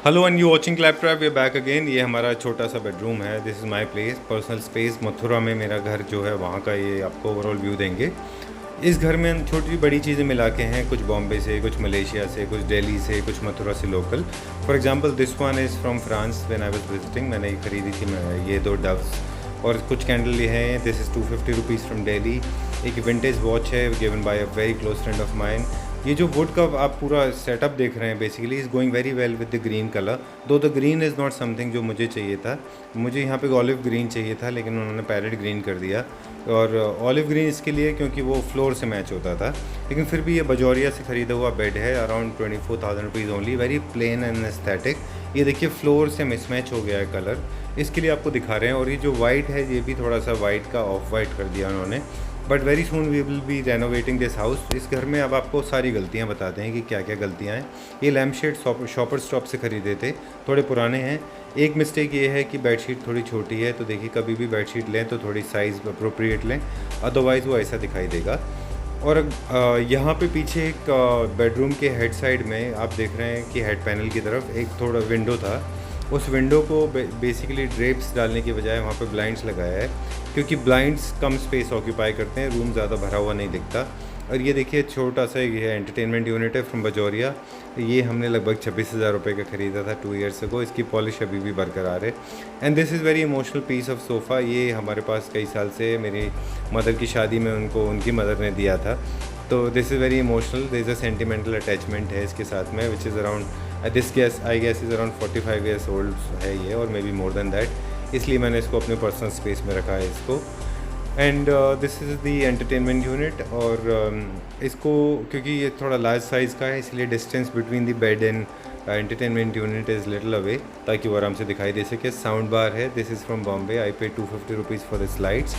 Hello and you watching clap trap, we back again. ये हमारा छोटा सा बेडरूम है। This is my place, personal space. Mathura में मेरा घर जो है वहाँ का ये आपको ओवरऑल व्यू देंगे। इस घर में हम छोटी बड़ी चीज़ें मिला के हैं, कुछ बॉम्बे से, कुछ मलेशिया से, कुछ दिल्ली से, कुछ मथुरा से local. For example this one is from France when I was visiting. मैंने ये खरीदी थी ये 2 डव्स और कुछ कैंडल ये हैं। This is 250 rupees from Delhi. एक विंटेज वॉच है given by a very close friend of mine. ये जो वुड का आप पूरा सेटअप देख रहे हैं basically is going very well with the green colour, though the green is not something जो मुझे चाहिए था। मुझे यहाँ पे ऑलिव ग्रीन चाहिए था लेकिन उन्होंने पैरेट ग्रीन कर दिया। और ऑलिव ग्रीन इसके लिए क्योंकि वो फ्लोर से मैच होता था। लेकिन फिर भी ये बजौरिया से ख़रीदा हुआ बेड है, around 24,000 rupees only, very plain and aesthetic. ये देखिए फ्लोर से मिसमैच हो गया है कलर, इसके लिए आपको दिखा रहे हैं। और ये जो वाइट है ये भी थोड़ा सा वाइट का ऑफ वाइट कर दिया उन्होंने। But very soon we will be renovating this house. इस घर में अब आपको सारी गलतियाँ बताते हैं कि क्या क्या गलतियाँ हैं। ये लैम्प शेड शॉपर स्टॉप से ख़रीदे थे, थोड़े पुराने हैं। एक मिस्टेक ये है कि बेडशीट थोड़ी छोटी है, तो देखिए कभी भी बेडशीट लें तो थोड़ी साइज़ अप्रोप्रिएट लें, अदरवाइज़ वो ऐसा दिखाई देगा। और यहाँ पे पीछे एक बेडरूम के हेड साइड में आप देख रहे हैं कि हेड पैनल की तरफ एक थोड़ा विंडो था। उस विंडो को बेसिकली ड्रेप्स डालने के बजाय वहाँ पे ब्लाइंड्स लगाया है, क्योंकि ब्लाइंड्स कम स्पेस ऑक्यूपाई करते हैं, रूम ज़्यादा भरा हुआ नहीं दिखता। और ये देखिए छोटा सा ये एंटरटेनमेंट यूनिट है फ्रॉम बजौरिया। ये हमने लगभग 26,000 रुपये का ख़रीदा था 2 ईयर्स अगो। इसकी पॉलिश अभी भी बरकरार है। And this is very emotional piece of sofa. ये हमारे पास कई साल से मेरी मदर की शादी में उनको उनकी मदर ने दिया था। तो this is very emotional, this is a sentimental attachment है इसके साथ में, which is around I guess is around 45 years old है ये, और may be more than that. इसलिए मैंने इसको अपने पर्सनल स्पेस में रखा है इसको। And this is the entertainment unit. और इसको क्योंकि ये थोड़ा लार्ज साइज़ का है इसलिए distance between the bed and entertainment unit is little away, ताकि वो आराम से दिखाई दे सके। साउंड बार है। This is from Bombay. I pay 250 rupees for this lights.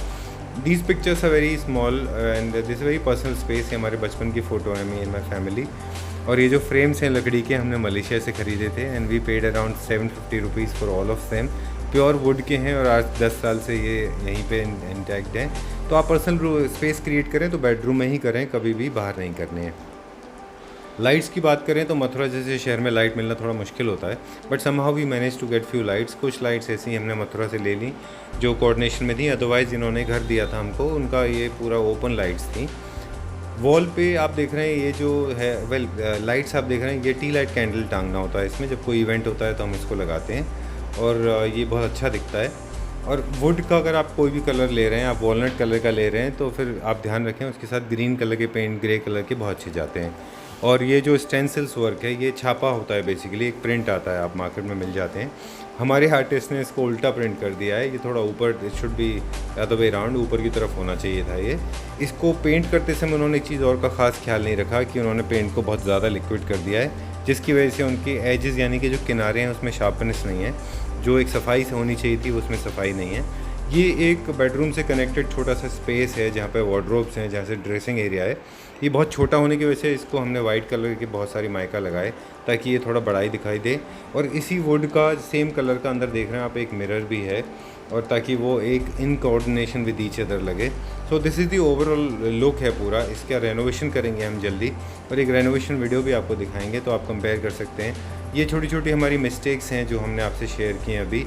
These pictures are very small and this very personal space. ये हमारे बचपन की फ़ोटो है, मी एंड माई फैमिली। और ये जो फ्रेम्स हैं लकड़ी के हमने मलेशिया से ख़रीदे थे and we paid around 750 rupees for all of them. Pure wood के हैं और आज 10 साल से ये यहीं पे इंटैक्ट हैं। तो आप पर्सनल स्पेस क्रिएट करें तो बेडरूम में ही करें, कभी भी बाहर नहीं करने हैं। लाइट्स की बात करें तो मथुरा जैसे शहर में लाइट मिलना थोड़ा मुश्किल होता है, but somehow we manage to get few lights. कुछ लाइट्स ऐसी हमने मथुरा से ले ली जो कोऑर्डिनेशन में थी, अदरवाइज़ इन्होंने घर दिया था हमको, उनका ये पूरा ओपन लाइट्स थी। वॉल पे आप देख रहे हैं ये जो है लाइट्स आप देख रहे हैं, ये टी लाइट कैंडल टांगना होता है इसमें। जब कोई इवेंट होता है तो हम इसको लगाते हैं और ये बहुत अच्छा दिखता है। और वुड का अगर आप कोई भी कलर ले रहे हैं, आप वॉलनट कलर का ले रहे हैं, तो फिर आप ध्यान रखें उसके साथ ग्रीन कलर के पेंट, ग्रे कलर के बहुत अच्छे जाते हैं। और ये जो स्टेंसिल्स वर्क है ये छापा होता है बेसिकली, एक प्रिंट आता है, आप मार्केट में मिल जाते हैं। हमारे आर्टिस्ट ने इसको उल्टा प्रिंट कर दिया है, ये थोड़ा ऊपर, it should be other way round, ऊपर की तरफ होना चाहिए था ये। इसको पेंट करते समय उन्होंने एक चीज़ और का ख़ास ख्याल नहीं रखा कि उन्होंने पेंट को बहुत ज़्यादा लिक्विड कर दिया है, जिसकी वजह से उनके एजेस यानी कि जो किनारे हैं उसमें शार्पनेस नहीं है, जो एक सफाई से होनी चाहिए थी उसमें सफाई नहीं है। ये एक बेडरूम से कनेक्टेड छोटा सा स्पेस है जहाँ पे वार्डरोब्स हैं, जहाँ से ड्रेसिंग एरिया है। ये बहुत छोटा होने की वजह से इसको हमने वाइट कलर की बहुत सारी माइका लगाए ताकि ये थोड़ा बड़ाई दिखाई दे। और इसी वुड का सेम कलर का अंदर देख रहे हैं आप एक मिरर भी है, और ताकि वो एक in coordination with each other लगे। So this is the overall look है पूरा। इसका रेनोवेशन करेंगे हम जल्दी, और एक रेनोवेशन वीडियो भी आपको दिखाएंगे तो आप कंपेयर कर सकते हैं। ये छोटी छोटी हमारी मिस्टेक्स हैं जो हमने आपसे शेयर की हैं अभी,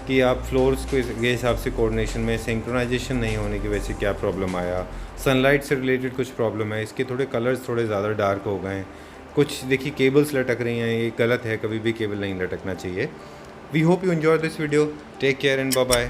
कि आप फ्लोर्स के हिसाब से कोऑर्डिनेशन में सिंक्रोनाइजेशन नहीं होने की वजह से क्या प्रॉब्लम आया, सनलाइट से रिलेटेड कुछ प्रॉब्लम है, इसके थोड़े कलर्स थोड़े ज़्यादा डार्क हो गए हैं, कुछ देखिए केबल्स लटक रही हैं, ये गलत है, कभी भी केबल नहीं लटकना चाहिए। We hope you enjoy this video. Take care and bye bye.